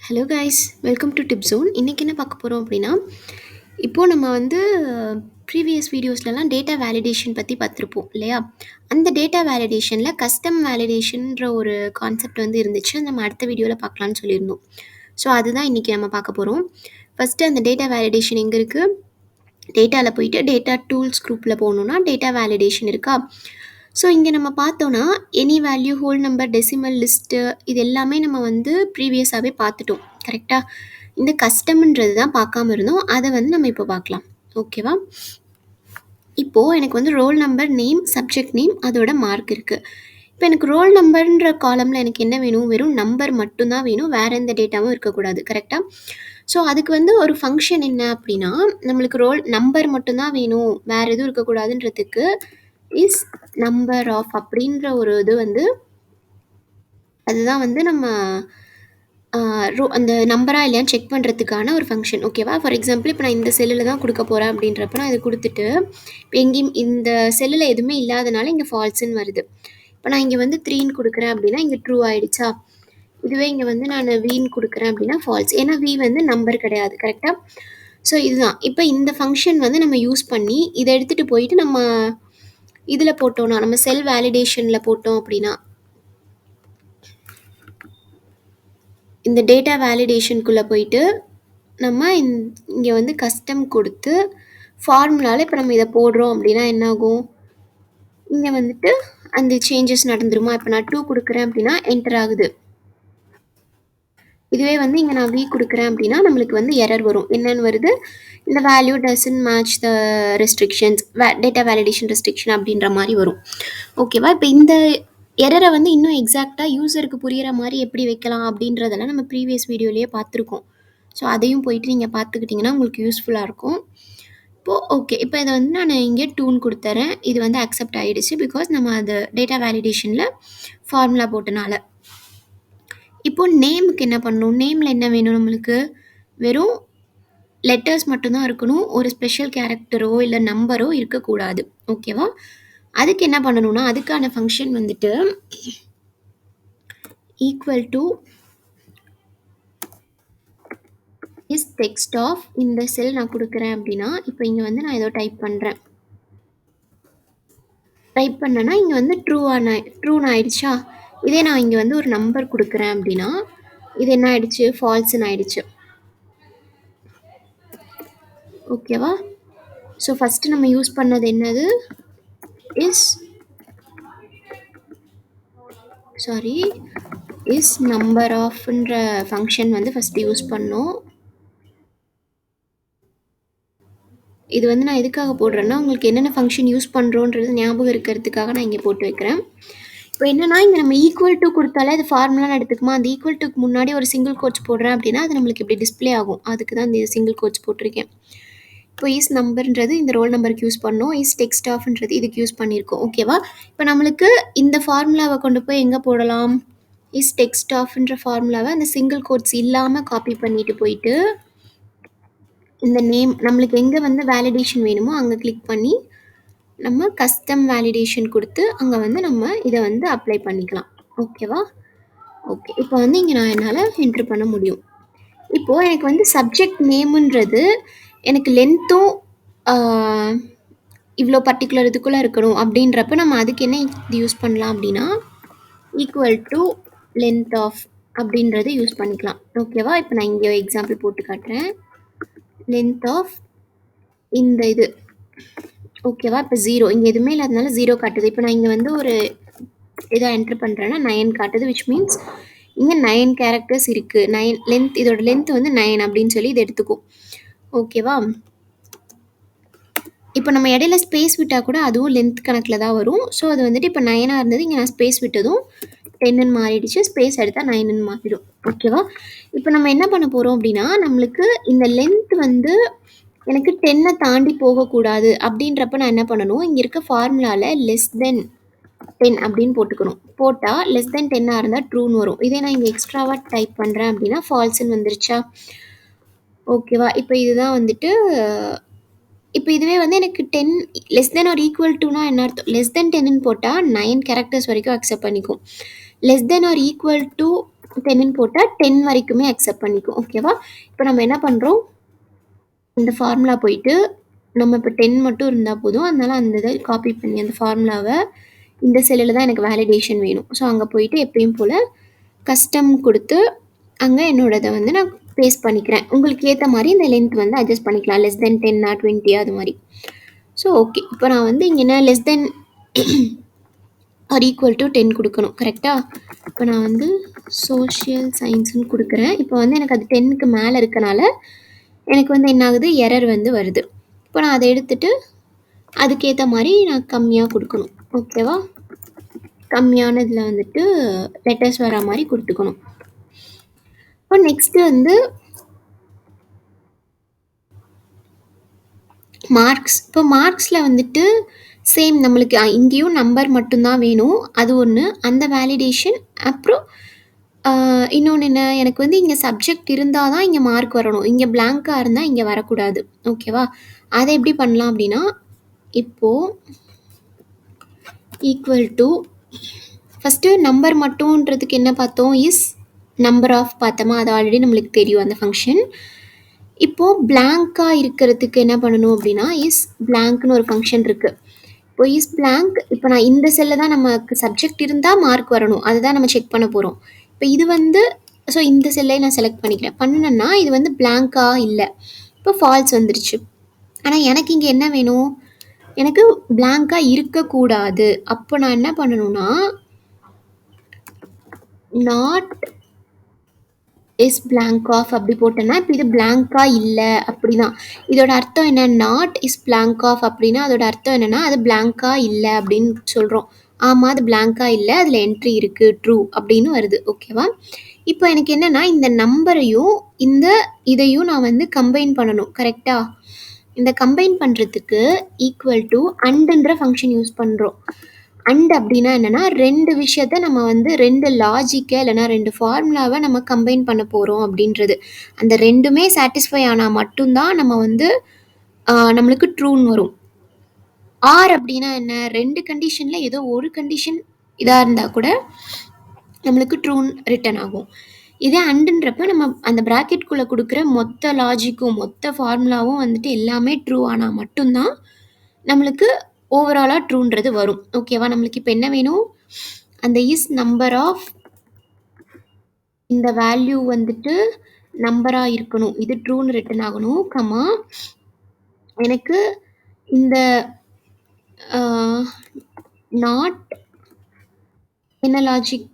Hello guys, welcome to tip zone. இன்றைக்கி என்ன பார்க்க போகிறோம் அப்படின்னா, இப்போது நம்ம வந்து ப்ரீவியஸ் வீடியோஸ்லலாம் டேட்டா வேலிடேஷன் பற்றி பார்த்துருப்போம் இல்லையா? அந்த டேட்டா வேலிடேஷனில் கஸ்டம் வேலிடேஷன்ற ஒரு கான்செப்ட் வந்து இருந்துச்சு. நம்ம அடுத்த வீடியோவில் பார்க்கலான்னு சொல்லியிருந்தோம். ஸோ அதுதான் இன்றைக்கி நம்ம பார்க்க போகிறோம். ஃபஸ்ட்டு அந்த டேட்டா வேலிடேஷன் எங்கே இருக்குது? டேட்டாவில் போயிட்டு டேட்டா டூல்ஸ் குரூப்பில் போகணுன்னா டேட்டா வேலிடேஷன் இருக்கா? ஸோ இங்கே நம்ம பார்த்தோன்னா any value, whole number, decimal list இது எல்லாமே நம்ம வந்து ப்ரீவியஸாகவே பார்த்துட்டோம். கரெக்டாக? இந்த கஸ்டம்ன்றது தான் பார்க்காம இருந்தோம். அதை வந்து நம்ம இப்போ பார்க்கலாம். ஓகேவா? இப்போது எனக்கு வந்து roll number, name, subject name, அதோட மார்க் இருக்குது. இப்போ எனக்கு ரோல் நம்பர்ன்ற காலமில் எனக்கு என்ன வேணும்? வெறும் நம்பர் மட்டும்தான் வேணும். வேறு எந்த டேட்டாவும் இருக்கக்கூடாது. கரெக்டாக? ஸோ அதுக்கு வந்து ஒரு ஃபங்க்ஷன் என்ன அப்படின்னா, நம்மளுக்கு ரோல் நம்பர் மட்டும்தான் வேணும், வேறு எதுவும் இருக்கக்கூடாதுன்றதுக்கு இஸ் நம்பர் ஆஃப் அப்படின்ற ஒரு இது வந்து அதுதான் வந்து நம்ம அந்த நம்பரா இல்லையான்னு செக் பண்ணுறதுக்கான ஒரு ஃபங்க்ஷன். ஓகேவா? ஃபார் எக்ஸாம்பிள் இப்போ நான் இந்த செல்லில் தான் கொடுக்க போகிறேன் அப்படின்றப்ப நான் இதை கொடுத்துட்டு இப்போ எங்கேயும் இந்த செல்லில் எதுவுமே இல்லாதனால இங்கே ஃபால்ஸுன்னு வருது. இப்போ நான் இங்கே வந்து 3ன்னு கொடுக்குறேன் அப்படின்னா இங்கே ட்ரூ ஆகிடுச்சா? இதுவே இங்கே வந்து நான் வீன்னு கொடுக்குறேன் அப்படின்னா ஃபால்ஸ். ஏன்னா வி வந்து நம்பர் கிடையாது. கரெக்டாக? ஸோ இதுதான். இப்போ இந்த ஃபங்க்ஷன் வந்து நம்ம யூஸ் பண்ணி இதை எடுத்துகிட்டு போயிட்டு நம்ம இதில் போட்டோம்னா, நம்ம செல் வேலிடேஷனில் போட்டோம் அப்படின்னா, இந்த டேட்டா வேலிடேஷனுக்குள்ளே போயிட்டு நம்ம இங்கே வந்து கஸ்டம் கொடுத்து ஃபார்முலாவில் இப்போ நம்ம இதை போடுறோம் அப்படின்னா என்னாகும்? இங்கே வந்துட்டு அந்த சேஞ்சஸ் நடந்துருமா? இப்போ நான் 2 கொடுக்குறேன் அப்படின்னா என்டர் ஆகுது. இதுவே வந்து இங்கே நான் வி கொடுக்குறேன் அப்படின்னா நம்மளுக்கு வந்து எரர் வரும். என்னென்னு வருது? இந்த value doesn't match the restrictions, data validation restriction அப்படின்ற மாதிரி வரும். ஓகேவா? இப்போ இந்த எரரை வந்து இன்னும் எக்ஸாக்டாக யூசருக்கு புரிகிற மாதிரி எப்படி வைக்கலாம் அப்படின்றதெல்லாம் நம்ம ப்ரீவியஸ் வீடியோலேயே பார்த்துருக்கோம். ஸோ அதையும் போயிட்டு நீங்கள் பார்த்துக்கிட்டிங்கன்னா உங்களுக்கு யூஸ்ஃபுல்லாக இருக்கும். இப்போது ஓகே, இப்போ இதை வந்து நான் இங்கே 2ன்னு கொடுத்துறேன். இது வந்து அக்செப்ட் ஆகிடுச்சு. பிகாஸ் நம்ம அது டேட்டா வேலிடேஷனில் ஃபார்முலா போட்டனால. இப்போது நேமுக்கு என்ன பண்ணணும்? நேமில் என்ன வேணும் நம்மளுக்கு? வெறும் லெட்டர்ஸ் மட்டும்தான் இருக்கணும். ஒரு ஸ்பெஷல் கேரக்டரோ இல்லை நம்பரோ இருக்கக்கூடாது. ஓகேவா? அதுக்கு என்ன பண்ணணும்னா, அதுக்கான ஃபங்க்ஷன் வந்துட்டு equal to is text of இந்த செல் நான் கொடுக்குறேன் அப்படின்னா, இப்போ இங்கே வந்து நான் ஏதோ டைப் பண்ணுறேன். டைப் பண்ணேன்னா இங்கே வந்து ட்ரூன்னு ஆயிடுச்சா? இதே நான் இங்கே வந்து ஒரு நம்பர் கொடுக்குறேன் அப்படின்னா இது என்ன ஆயிடுச்சு? ஃபால்ஸ்ன்னு ஆயிடுச்சு. ஓகேவா? ஸோ ஃபஸ்ட்டு நம்ம யூஸ் பண்ணது என்னது? இஸ் நம்பர் ஆஃப்ன்ற ஃபங்க்ஷன் வந்து ஃபஸ்ட்டு யூஸ் பண்ணோம். இது வந்து நான் எதுக்காக போடுறேன்னா, உங்களுக்கு என்னென்ன ஃபங்க்ஷன் யூஸ் பண்ணுறோன்றது ஞாபகம் இருக்கிறதுக்காக நான் இங்கே போட்டு வைக்கிறேன். இப்போ என்னென்னா, இங்கே நம்ம ஈக்குவல் டு கொடுத்தாலே அது ஃபார்முலான்னு எடுத்துக்குமா? அந்த ஈக்குவல் டுக்கு முன்னாடி ஒரு சிங்கிள் கோட்ஸ் போடுறேன் அப்படின்னா அது நம்மளுக்கு இப்படி டிஸ்பிளே ஆகும். அதுக்கு தான் இந்த சிங்கிள் கோட்ஸ் போட்டிருக்கேன். இப்போ இஸ் நம்பர்ன்றது இந்த ரோல் நம்பருக்கு யூஸ் பண்ணோம். இஸ் டெக்ஸ்ட் ஆஃப்ன்றது இதுக்கு யூஸ் பண்ணியிருக்கோம். ஓகேவா? இப்போ நம்மளுக்கு இந்த ஃபார்முலாவை கொண்டு போய் எங்கே போடலாம்? இஸ் டெக்ஸ்ட் ஆஃப்ன்ற ஃபார்முலாவை அந்த சிங்கிள் கோட்ஸ் இல்லாமல் காப்பி பண்ணிட்டு போயிட்டு இந்த நேம் நம்மளுக்கு எங்கே வந்து வேலிடேஷன் வேணுமோ அங்கே கிளிக் பண்ணி நம்ம கஸ்டம் வேலிடேஷன் கொடுத்து அங்கே வந்து நம்ம இதை வந்து அப்ளை பண்ணிக்கலாம். ஓகேவா? ஓகே, இப்போ வந்து இங்கே நான் என்னால் என்ட்ரு பண்ண முடியும். இப்போது எனக்கு வந்து சப்ஜெக்ட் நேமுன்றது எனக்கு லென்த்தும் இவ்வளோ பர்டிகுலர் இதுக்குள்ளே இருக்கணும் அப்படின்றப்ப நம்ம அதுக்கு என்ன இது யூஸ் பண்ணலாம் அப்படின்னா ஈக்குவல் டு லென்த் ஆஃப் அப்படின்றது யூஸ் பண்ணிக்கலாம். ஓகேவா? இப்போ நான் இங்கே எக்ஸாம்பிள் போட்டு காட்டுறேன். லென்த் ஆஃப் இந்த இது ஓகேவா? இப்போ 0 இங்கே எதுவுமே இல்லாதனால 0 காட்டுது. இப்போ நான் இங்கே வந்து ஒரு இதை என்ட்ரு பண்ணுறேன்னா 9 காட்டுது. விச் மீன்ஸ் இங்கே 9 கேரக்டர்ஸ் இருக்குது. 9 லென்த், இதோட லென்த் வந்து 9 அப்படின்னு சொல்லி இது எடுத்துக்கும். ஓகேவா? இப்போ நம்ம இடையில ஸ்பேஸ் விட்டால் கூட அதுவும் லென்த் கணக்கில் தான் வரும். ஸோ அது வந்துட்டு இப்போ 9ஆக இருந்தது, இங்கே நான் ஸ்பேஸ் விட்டதும் 10ன்னு மாறிடுச்சு. ஸ்பேஸ் எடுத்தால் 9ன்னு மாறிடும். ஓகேவா? இப்போ நம்ம என்ன பண்ண போகிறோம் அப்படின்னா, நம்மளுக்கு இந்த லென்த் வந்து எனக்கு 10 தாண்டி போகக்கூடாது அப்படின்றப்ப நான் என்ன பண்ணணும்? இங்கே இருக்க ஃபார்முலாவில் லெஸ் தென் 10 அப்படின்னு போட்டுக்கணும். போட்டால் லெஸ் தென் 10ஆக இருந்தால் ட்ரூன்னு வரும். இதே நான் இங்கே எக்ஸ்ட்ராவாக டைப் பண்ணுறேன் அப்படின்னா ஃபால்ஸ்ன்னு வந்துருச்சா? ஓகேவா? இப்போ இதுதான் வந்துட்டு இப்போ இதுவே வந்து எனக்கு 10 லெஸ் தென் ஆர் ஈக்குவல் டுனா என்ன அர்த்தம்? லெஸ் தென் 10ன்னு போட்டால் 9 கேரக்டர்ஸ் வரைக்கும் அக்செப்ட் பண்ணிக்கும். Less than or equal to 10ன்னு போட்டா 10 வரைக்குமே அக்செப்ட் பண்ணிக்கும். ஓகேவா? இப்ப நம்ம என்ன பண்றோம், இந்த ஃபார்முலா போயிட்டு நம்ம இப்ப 10 மட்டும் இருந்தா போதும். அதனால அந்த இத காப்பி பண்ணி அந்த ஃபார்முலாவ இந்த செல்லுல தான் எனக்கு வேலிடேஷன் வேணும். ஸோ அங்க போயிட்டு எப்பயும் போல கஸ்டம் குடுத்து, அங்க என்னோடத வந்து நான் பேஸ்ட் பண்ணிக்கிறேன். உங்களுக்கு ஏத்த மாரி இந்த லென்த் வந்து அட்ஜஸ்ட் பண்ணிக்கலாம். லெஸ் தென் 10 20 அது மாரி. So okay. இப்ப நான் வந்து இங்க என்ன less than or equal to 10 குடுக்கணும். கரெக்ட்டா? இப்ப நான் வந்து சோஷியல் சயின்ஸ்ன்னு குடுக்குறேன். இப்ப வந்து எனக்கு அது 10க்கு மேல இருக்கனால, எனக்கு வந்து என்ன ஆகுது? எரர் வந்து வருது. இப்ப நான் அத எடுத்துட்டு, அதுக்கேத்த மாரி நான் கம்மியா குடுக்கணும். ஓகேவா? கம்மியான இதுல வந்துட்டு லெட்டர்ஸ் வரா மாரி குடுத்துக்கணும். இப்போ நெக்ஸ்ட் வந்து மார்க்ஸ். இப்போ மார்க்ஸ்ல வந்துட்டு சேம் நம்மளுக்கு இங்கேயும் நம்பர் மட்டும் தான் வேணும். அது ஒண்ணு. அந்த வேலிடேஷன் அப்புறம் இன்னொன்னு என்ன, எனக்கு வந்து இங்க சப்ஜெக்ட் இருந்தா தான் இங்க மார்க் வரணும். இங்க பிளாங்க்கா இருந்தா இங்க வரக்கூடாது. ஓகேவா? அத எப்படி பண்ணலாம் அப்படின்னா, இப்போ ஈக்குவல் டூ ஃபர்ஸ்ட்டு நம்பர் மட்டும்ன்றதுக்கு என்ன பார்த்தோம்? நம்பர் ஆஃப் பார்த்தோமா? அது ஆல்ரெடி நம்மளுக்கு தெரியும் அந்த ஃபங்ஷன். இப்போ பிளாங்க்கா இருக்கிறதுக்கு என்ன பண்ணணும் அப்படின்னா, பிளாங்க்னு ஒரு ஃபங்ஷன் இருக்கு. இப்போ பிளாங்க் இப்போ நான் இந்த செல்ல தான் நமக்கு சப்ஜெக்ட் இருந்தா மார்க் வரணும். அதுதான் நம்ம செக் பண்ண போறோம். இப்போ இது வந்து ஸோ இந்த செல்லை நான் செலக்ட் பண்ணிக்கிறேன். பண்ணுனேன்னா இது வந்து பிளாங்க்கா இல்ல. இப்போ ஃபால்ஸ் வந்துருச்சு. ஆனா எனக்கு இங்க என்ன வேணும்? எனக்கு பிளாங்க்கா இருக்கக்கூடாது. அப்போ நான் என்ன பண்ணணும்னா, நாட் பிளாங்க் ஆஃப் அப்படி போட்டேன்னா, இப்போ இது பிளாங்க்கா இல்ல அப்படிதான். இதோட அர்த்தம் என்ன? நாட் பிளாங்க் ஆஃப் அப்படின்னா அதோட அர்த்தம் என்னன்னா, அது பிளாங்க்கா இல்ல அப்படின்னு சொல்றோம். ஆமா, அது பிளாங்க்கா இல்ல. அதுல என்ட்ரி இருக்கு. ட்ரூ அப்படின்னு வருது. ஓகேவா? இப்போ எனக்கு என்னன்னா, இந்த நம்பரையும் இந்த இதையும் நான் வந்து கம்பைன் பண்ணணும். கரெக்ட்டா? இந்த கம்பைன் பண்றதுக்கு ஈக்குவல் டூ அண்டுன்ற ஃபங்ஷன் யூஸ் பண்றோம். அண்ட் அப்படின்னா என்னன்னா, 2 விஷயத்த நம்ம வந்து 2 லாஜிக்க இல்லைன்னா 2 ஃபார்முலாவ நம்ம கம்பைன் பண்ண போறோம் அப்படின்றது. அந்த 2மே சாட்டிஸ்ஃபை ஆனா மட்டும் தான் நம்ம வந்து நம்மளுக்கு ட்ரூன்னு வரும். ஆர் அப்படின்னா என்ன? 2 கண்டிஷன்ல ஏதோ ஒரு கண்டிஷன் இதா இருந்தா கூட நம்மளுக்கு ட்ரூன்னு ரிட்டர்ன் ஆகும். இதே அண்டுன்றப்ப நம்ம அந்த பிராக்கெட்குள்ள குடுக்குற மொத்த லாஜிக்கும், மொத்த ஃபார்முலாவும் வந்துட்டு எல்லாமே ட்ரூ ஆனா மட்டும் தான் நம்மளுக்கு ஓவராலா ட்ரூன்றது வரும். ஓகேவா? நம்மளுக்கு இப்ப என்ன வேணும்? அந்த நம்பர் ஆஃப் இந்த வேல்யூ வந்துட்டு நம்பரா இருக்கணும். இது ட்ரூன்னு ரிட்டர்ன் ஆகணும். கமா எனக்கு இந்த அ நாட் என்ன லாஜிக்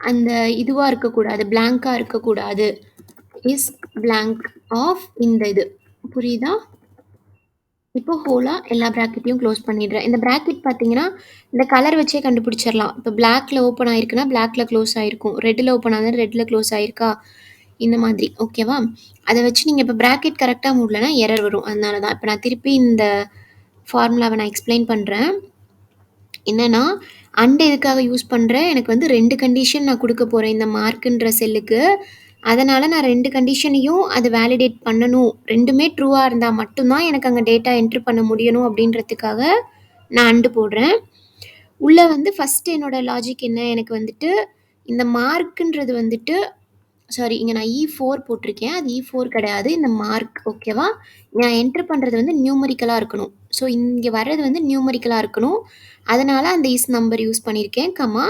அந்த இதுவா இருக்கக்கூடாது. பிளாங்க்கா இருக்கக்கூடாது. பிளாங்க் ஆஃப் இந்த இது. புரியுதா? இப்போ ஹோலா எல்லா பிராக்கெட்டையும் க்ளோஸ் பண்ணிடுறேன். இந்த பிராக்கெட் பார்த்தீங்கன்னா, இந்த கலர் வச்சே கண்டுபிடிச்சிடலாம். இப்போ பிளாக்ல ஓப்பன் ஆயிருக்குன்னா, பிளாக்ல க்ளோஸ் ஆயிருக்கும். ரெட்ல ஓப்பன் ஆகுதுன்னா, ரெட்ல க்ளோஸ் ஆயிருக்கா? இந்த மாதிரி. ஓகேவா? அத வச்சு நீங்க இப்போ பிராக்கெட் கரெக்ட்டா மூடலன்னா எரர் வரும். அதனால தான். இப்ப நான் திருப்பி இந்த ஃபார்முலாவ நான் எக்ஸ்ப்ளைன் பண்றேன். என்னன்னா, அண்ட் எதுக்காக யூஸ் பண்றேன்? எனக்கு வந்து 2 கண்டிஷன் நான் குடுக்க போறேன் இந்த மார்க்ன்ற செல்லுக்கு. அதனால நான் 2 கண்டிஷனையும் அது வேலிடேட் பண்ணணும். 2மே ட்ரூவா இருந்தா மட்டும் தான் எனக்கு அங்க டேட்டா என்டர் பண்ண முடியணும் அப்படின்றதுக்காக நான் அண்ட் போடுறேன். உள்ள வந்து ஃபர்ஸ்ட் என்னோட லாஜிக் என்ன? எனக்கு வந்துட்டு இந்த மார்க்ன்றது வந்துட்டு இங்க நான் E4 போட்டிருக்கேன். அது E4 கிடையாது. இந்த மார்க் ஓகேவா? நான் என்டர் பண்றது வந்து நியூமெரிக்கலா இருக்கணும். ஸோ இங்க வர்றது வந்து நியூமெரிக்கலா இருக்கணும். அதனால அந்த நம்பர் யூஸ் பண்ணியிருக்கேன். கமா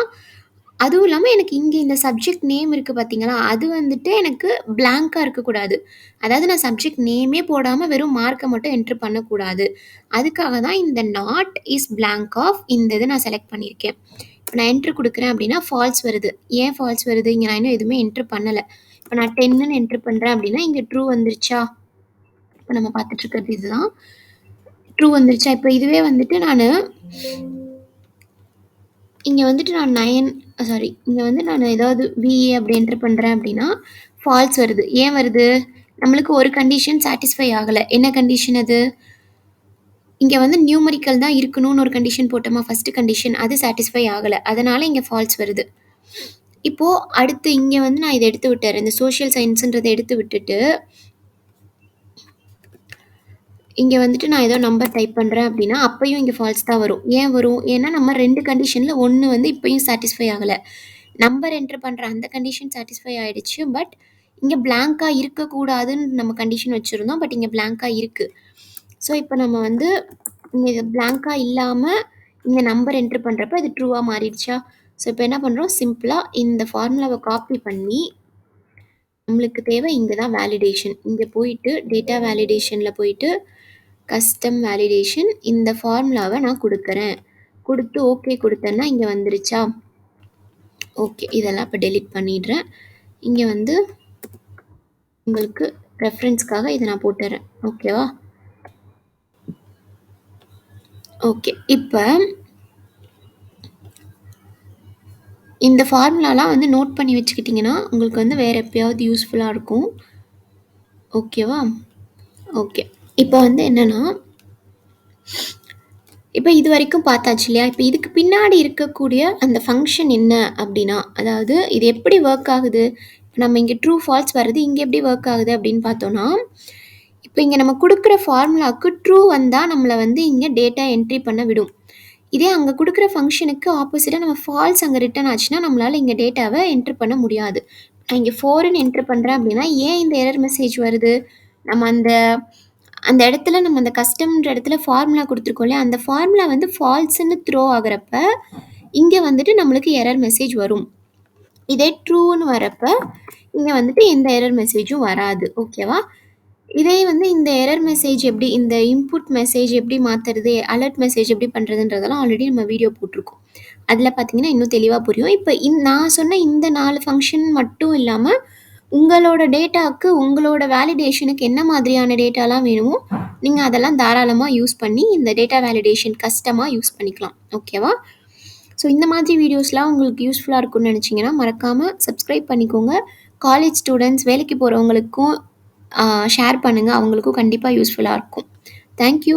அதுவும் இல்லாம எனக்கு இங்க இந்த சப்ஜெக்ட் நேம் இருக்கு பார்த்தீங்களா? அது வந்துட்டு எனக்கு பிளாங்க்கா இருக்கக்கூடாது. அதாவது நான் சப்ஜெக்ட் நேமே போடாம வெறும் மார்க்க மட்டும் என்டர் பண்ணக்கூடாது. அதுக்காக தான் இந்த நாட் பிளாங்க் ஆஃப் இந்த இத நான் செலக்ட் பண்ணியிருக்கேன். இப்ப நான் என்டர் குடுக்குறேன் அப்படின்னா ஃபால்ஸ் வருது. ஏன் ஃபால்ஸ் வருது? இங்க நான் இன்னும் எதுவுமே என்டர் பண்ணல. இப்ப நான் 10ன்னு என்டர் பண்றேன் அப்படின்னா, இங்க ட்ரூ வந்துருச்சா? இப்ப நம்ம பார்த்துட்டு இருக்கிறது இதுதான். ட்ரூ வந்துருச்சா? இப்ப இதுவே வந்துட்டு நானு இங்க வந்துட்டு நான் இங்க வந்து நான் ஏதாவது விஏ அப்படி என்டர் பண்றேன் அப்படின்னா, ஃபால்ஸ் வருது. ஏன் வருது? நம்மளுக்கு ஒரு கண்டிஷன் சாட்டிஸ்ஃபை ஆகல. என்ன கண்டிஷன் அது? இங்க வந்து நியூமெரிக்கல் தான் இருக்கணும்னு ஒரு கண்டிஷன் போட்டோமா, ஃபர்ஸ்ட் கண்டிஷன். அது சாட்டிஸ்ஃபை ஆகல. அதனால இங்க ஃபால்ஸ் வருது. இப்போ அடுத்து இங்க வந்து நான் இத எடுத்து விட்டுர்றேன். இந்த சோஷியல் சயன்ஸ்ன்றத எடுத்து விட்டுட்டு, இங்க வந்துட்டு நான் ஏதோ நம்பர் டைப் பண்றேன் அப்படின்னா, அப்பயும் இங்க ஃபால்ஸ் தான் வரும். ஏன் வரும்? ஏன்னா நம்ம 2 கண்டிஷன்ல 1 வந்து இப்பயும் சாட்டிஸ்ஃபை ஆகல. நம்பர் என்டர் பண்ணுற அந்த கண்டிஷன் சாட்டிஸ்ஃபை ஆகிடுச்சு. பட் இங்கே பிளாங்காக இருக்கக்கூடாதுன்னு நம்ம கண்டிஷன் வச்சுருந்தோம். பட் இங்கே பிளாங்காக இருக்குது. ஸோ இப்போ நம்ம வந்து இங்கே பிளாங்காக இல்லாமல் இங்கே நம்பர் என்ட்ரு பண்ணுறப்ப இது ட்ரூவாக மாறிடுச்சா? ஸோ இப்போ என்ன பண்ணுறோம், சிம்பிளாக இந்த ஃபார்முலாவை காப்பி பண்ணி நம்மளுக்கு தேவை இங்கே தான் வேலிடேஷன். இங்கே போயிட்டு டேட்டா வேலிடேஷனில் போயிட்டு கஸ்டம் வேலிடேஷன் இந்த ஃபார்முலாவை நான் கொடுக்குறேன். கொடுத்து ஓகே கொடுத்தேன்னா இங்கே வந்துருச்சா? ஓகே, இதெல்லாம் இப்போ டெலீட் பண்ணிடுறேன். இங்கே வந்து உங்களுக்கு ரெஃபரன்ஸ்க்காக இதை நான் போட்டுறேன். ஓகேவா? ஓகே, இப்போ இந்த ஃபார்முலாலாம் வந்து நோட் பண்ணி வச்சுக்கிட்டிங்கன்னா உங்களுக்கு வந்து வேறு எப்பயாவது யூஸ்ஃபுல்லாக இருக்கும். ஓகேவா? ஓகே, இப்போ வந்து என்னென்னா, இப்போ இது வரைக்கும் பார்த்தாச்சு இல்லையா? இப்போ இதுக்கு பின்னாடி இருக்கக்கூடிய அந்த ஃபங்க்ஷன் என்ன அப்படின்னா, அதாவது இது எப்படி ஒர்க் ஆகுது, நம்ம இங்கே ட்ரூ ஃபால்ஸ் வருது, இங்கே எப்படி ஒர்க் ஆகுது அப்படின்னு பார்த்தோன்னா, இப்போ இங்கே நம்ம கொடுக்குற ஃபார்முலாவுக்கு ட்ரூ வந்தால் நம்மளை வந்து இங்கே டேட்டா என்ட்ரி பண்ண விடும். இதே அங்கே கொடுக்குற ஃபங்க்ஷனுக்கு ஆப்போசிட்டாக நம்ம ஃபால்ஸ் அங்கே ரிட்டர்ன் ஆச்சுன்னா நம்மளால் இங்கே டேட்டாவை என்ட்ரு பண்ண முடியாது. நான் இங்கே 4ன்னு என்ட்ரு பண்ணுறேன் அப்படின்னா ஏன் இந்த எரர் மெசேஜ் வருது, நம்ம அந்த இடத்துல நம்ம அந்த கஸ்டம்ன்ற இடத்துல ஃபார்முலா கொடுத்துருக்கோம் இல்லையா, அந்த ஃபார்முலா வந்து ஃபால்ஸ்ன்னு த்ரோ ஆகிறப்ப இங்கே வந்துட்டு நம்மளுக்கு எரர் மெசேஜ் வரும். இதே ட்ரூன்னு வரப்ப இங்கே வந்துட்டு எந்த எரர் மெசேஜும் வராது. ஓகேவா? இதே வந்து இந்த எரர் மெசேஜ் எப்படி, இந்த இன்புட் மெசேஜ் எப்படி மாற்றுறது, அலர்ட் மெசேஜ் எப்படி பண்ணுறதுன்றதெல்லாம் ஆல்ரெடி நம்ம வீடியோ போட்டிருக்கோம். அதில் பார்த்தீங்கன்னா இன்னும் தெளிவாக புரியும். இப்போ நான் சொன்ன இந்த 4 ஃபங்க்ஷன் மட்டும் இல்லாமல் உங்களோட டேட்டாவுக்கு உங்களோட வேலிடேஷனுக்கு என்ன மாதிரியான டேட்டாலாம் வேணுமோ நீங்கள் அதெல்லாம் தாராளமாக யூஸ் பண்ணி இந்த டேட்டா வேலிடேஷன் கஸ்டமாக யூஸ் பண்ணிக்கலாம். ஓகேவா? ஸோ இந்த மாதிரி வீடியோஸ்லாம் உங்களுக்கு யூஸ்ஃபுல்லாக இருக்கும்னு நினச்சிங்கன்னா மறக்காமல் சப்ஸ்கிரைப் பண்ணிக்கோங்க. காலேஜ் ஸ்டூடெண்ட்ஸ், வேலைக்கு போகிறவங்களுக்கும் ஷேர் பண்ணுங்கள், அவங்களுக்கும் கண்டிப்பாக யூஸ்ஃபுல்லாக இருக்கும். தேங்க்யூ.